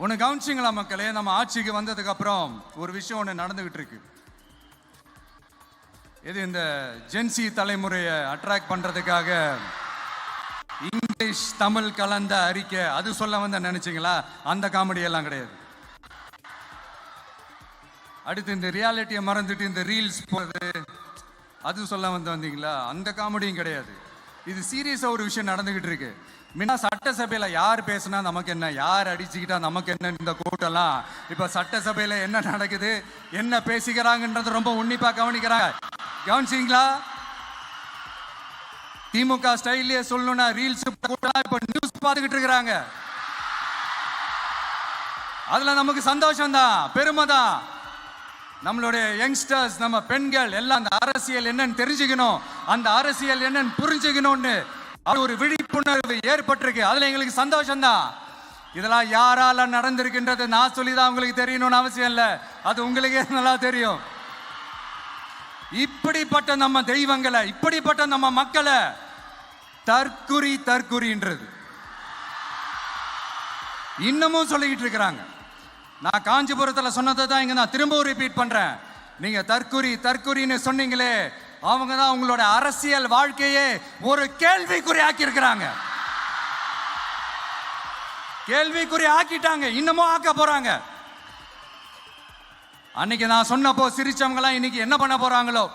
ஒன்று கவனிச்சிங்களா மக்களே, நம்ம ஆட்சிக்கு வந்ததுக்கு அப்புறம் ஒரு விஷயம் ஒன்று நடந்துகிட்டு இருக்கு. இது இந்த ஜென்சி தலைமுறையை அட்ராக்ட் பண்றதுக்காக இங்கிலீஷ் தமிழ் கலந்த அறிக்கை அது சொல்ல வந்த நினைச்சீங்களா? அந்த காமெடி எல்லாம் கிடையாது. அடுத்து இந்த ரியாலிட்டியை மறந்துட்டு இந்த ரீல்ஸ் போறது அது சொல்ல வந்தீங்களா? அந்த காமெடியும் கிடையாது. இது சீரியஸா ஒரு விஷயம் நடந்துகிட்டு இருக்கு. முன்ன சட்டசபையில யார் பேசினா நமக்கு என்ன, யார் அடிச்சுக்கிட்டா நமக்கு என்ன, இந்த கூட்டெல்லாம் இப்ப சட்டசபையில என்ன நடக்குது, என்ன பேசிக்கிறாங்கன்றது ரொம்ப உன்னிப்பா கவனிக்கிறாங்க. கவனிச்சிங்களா? திமுக ஸ்டைல்லே சொல்லணும்னா ரீல்ஸ் இப்ப நியூஸ் பார்த்துக்கிட்டு இருக்கிறாங்க. அதுல நமக்கு சந்தோஷம் தான், பெருமை தான். நம்மளுடைய யங்ஸ்டர்ஸ், நம்ம பெண்கள் எல்லாம் அந்த அரசியல் என்னன்னு தெரிஞ்சுக்கணும், அந்த அரசியல் என்னன்னு புரிஞ்சுக்கணும்னு அது ஒரு விழிப்புணர்வு ஏற்பட்டிருக்கு. அதுல எங்களுக்கு சந்தோஷம் தான். இதெல்லாம் யாரால நடந்திருக்கின்றது நான் சொல்லிதான் உங்களுக்கு தெரியணும்னு அவசியம் இல்லை, அது உங்களுக்கே நல்லா தெரியும். இப்படிப்பட்ட நம்ம தெய்வங்களை, இப்படிப்பட்ட நம்ம மக்களை தற்குறின்றது இன்னமும் சொல்லிக்கிட்டு இருக்கிறாங்க. நான் காஞ்சிபுரத்தில் சொன்னதை தான் இங்க நான் திரும்பவும் ரிப்பீட் பண்றேன். நீங்க தற்குறின்னு சொன்னீங்களே, அவங்க தான் உங்களோட அரசியல் வாழ்க்கையே ஒரு கேள்விக்குறி ஆக்கி இருக்கிறாங்க. கேள்விக்குறி ஆக்கிட்டாங்க, இன்னமும் ஆக்க போறாங்க. அன்னைக்கு நான் சொன்னப்போ சிரிச்சவங்க எல்லாம் இன்னைக்கு என்ன பண்ண போறாங்களோ?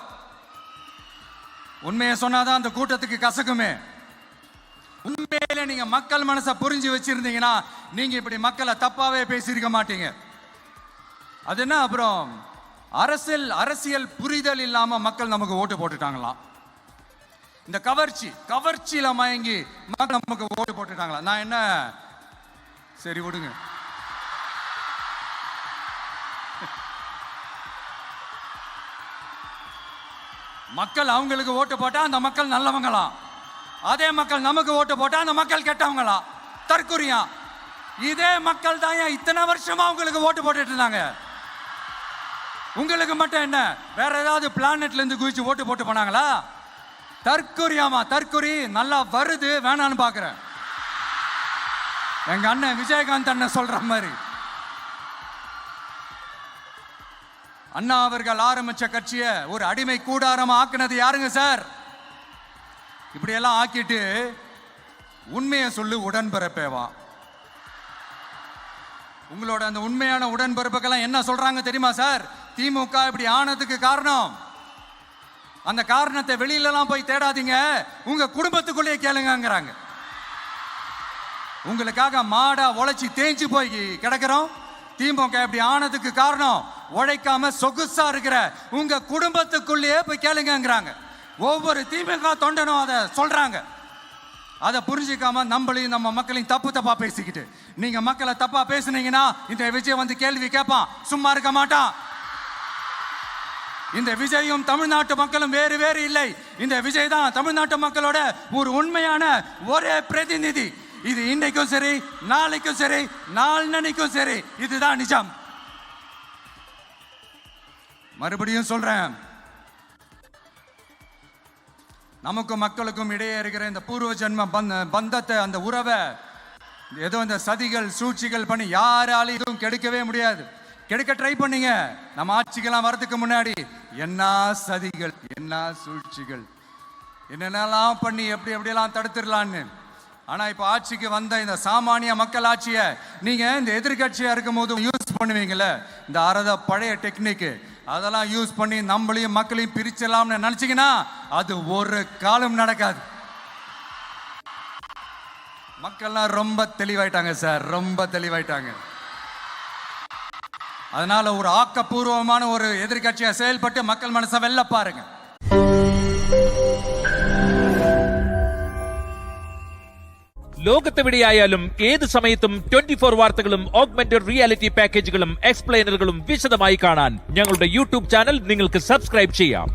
உண்மையை சொன்னாதான் அந்த கூட்டத்துக்கு கசக்குமே. உண்மையில நீங்க மக்கள் மனசை புரிஞ்சு வச்சிருந்தீங்கன்னா நீங்க இப்படி மக்களை தப்பாவே பேசியிருக்க மாட்டீங்க. அது என்ன, அப்புறம் அரசியல் புரிதல் இல்லாம மக்கள் நமக்கு ஓட்டு போட்டுட்டாங்களாம். இந்த கவர்ச்சியில மயங்கி மக்கள் நமக்கு ஓட்டு போட்டுட்டாங்களா? நான் என்ன, சரி விடுங்க. மக்கள் அவங்களுக்கு ஓட்டு போட்டா அந்த மக்கள் நல்லவங்களாம், அதே மக்கள் நமக்கு ஓட்டு போட்டா அந்த மக்கள் கெட்டவங்களா? தற்குறியா? இதே மக்கள் தான் இத்தனை வருஷமா உங்களுக்கு ஓட்டு போட்டுட்டு இருந்தாங்க. உங்களுக்கு மட்டும் என்ன, வேற ஏதாவது பிளானட்ல இருந்து குதிச்சு ஓட்டு போட்டு போனாங்களா? தற்குறியாமா? தற்குறி நல்லா வருது, வேணான்னு பாக்குறேன். எங்க அண்ணன் விஜயகாந்த் அண்ணன் சொல்ற மாதிரி, அண்ணா அவர்கள் ஆரம்பிச்ச கட்சியை ஒரு அடிமை கூடாரமா ஆக்குனது யாருங்க சார்? இப்படி எல்லாம் ஆக்கிட்டு உண்மையை சொல்லு உடன்பிறப்பேவா. உங்களோட அந்த உண்மையான உடன்பிறப்புக்கெல்லாம் என்ன சொல்றாங்க தெரியுமா சார்? திமுக இப்படி ஆனதுக்கு காரணம், அந்த காரணத்தை வெளியிலலாம் போய் தேடாதீங்க, உங்க குடும்பத்துக்குள்ளேயே கேளுங்கிறாங்க. உங்களுக்காக மாடா உழைச்சி தேஞ்சு போய் கிடக்கிறோம். திமுக இப்படி ஆனதுக்கு காரணம் உழைக்காம சொகுசா இருக்கிற உங்க குடும்பத்துக்குள்ளேயே போய் கேளுங்கிறாங்க. ஒவ்வொரு திமுக தொண்டனும் அதை சொல்றாங்க. அதை புரிஞ்சிக்காம நம்மளையும் நம்ம மக்களையும் தப்பா பேசிக்கிட்டு, நீங்க மக்களை தப்பா பேசுனீங்கன்னா இந்த விஜய் வந்து கேள்வி கேட்பான், சும்மா இருக்க மாட்டான். இந்த விஜயும் தமிழ்நாட்டு மக்களும் வேறு இல்லை. இந்த விஜய் தான் தமிழ்நாட்டு மக்களோட ஒரு உண்மையான ஒரே பிரதிநிதி. இது இன்னைக்கும் சரி, நாளைக்கும் சரி, நாளன்னைக்கும் சரி, இதுதான் நிஜம். மறுபடியும் சொல்றேன், நமக்கும் மக்களுக்கும் இடையே இருக்கிற இந்த பூர்வ ஜென்ம பந்தத்தை, அந்த உறவை ஏதோ இந்த சதிகள் சூழ்ச்சிகள் பண்ணி யாராலும் இதுவும் கெடுக்கவே முடியாது. கெடுக்க ட்ரை பண்ணீங்க. நம்ம ஆட்சிக்கெல்லாம் வரதுக்கு முன்னாடி என்ன சதிகள், என்ன சூழ்ச்சிகள், என்னென்னலாம் பண்ணி எப்படியெல்லாம் தடுத்துடலான்னு. ஆனா இப்ப ஆட்சிக்கு வந்த இந்த சாமானிய மக்கள் ஆட்சியை நீங்க இந்த எதிர்கட்சியா இருக்கும் போது யூஸ் பண்ணுவீங்கல்ல, இந்த பழைய டெக்னிக், அதெல்லாம் யூஸ் பண்ணி நம்மளையும் மக்களையும் பிரிச்சலாம்னு நினைச்சீங்கன்னா அது ஒரு காலம் நடக்காது. மக்கள்லாம் ரொம்ப தெளிவாயிட்டாங்க சார், ரொம்ப தெளிவாயிட்டாங்க. அதனால ஒரு ஆக்கப்பூர்வமான ஒரு எதிர்கட்சியா செயல்பட்டு மக்கள் மனசை வெல்ல பாருங்க. ലോകത്തെവിടെയായാലും ഏത് സമയത്തും 24 വാർത്തകളും ഓഗ്മെന്റഡ് റിയാലിറ്റി പാക്കേജുകളും എക്സ്പ്ലെയിനറുകളും വിശദമായി കാണാൻ ഞങ്ങളുടെ യൂട്യൂബ് ചാനൽ നിങ്ങൾക്ക് സബ്സ്ക്രൈബ് ചെയ്യാം.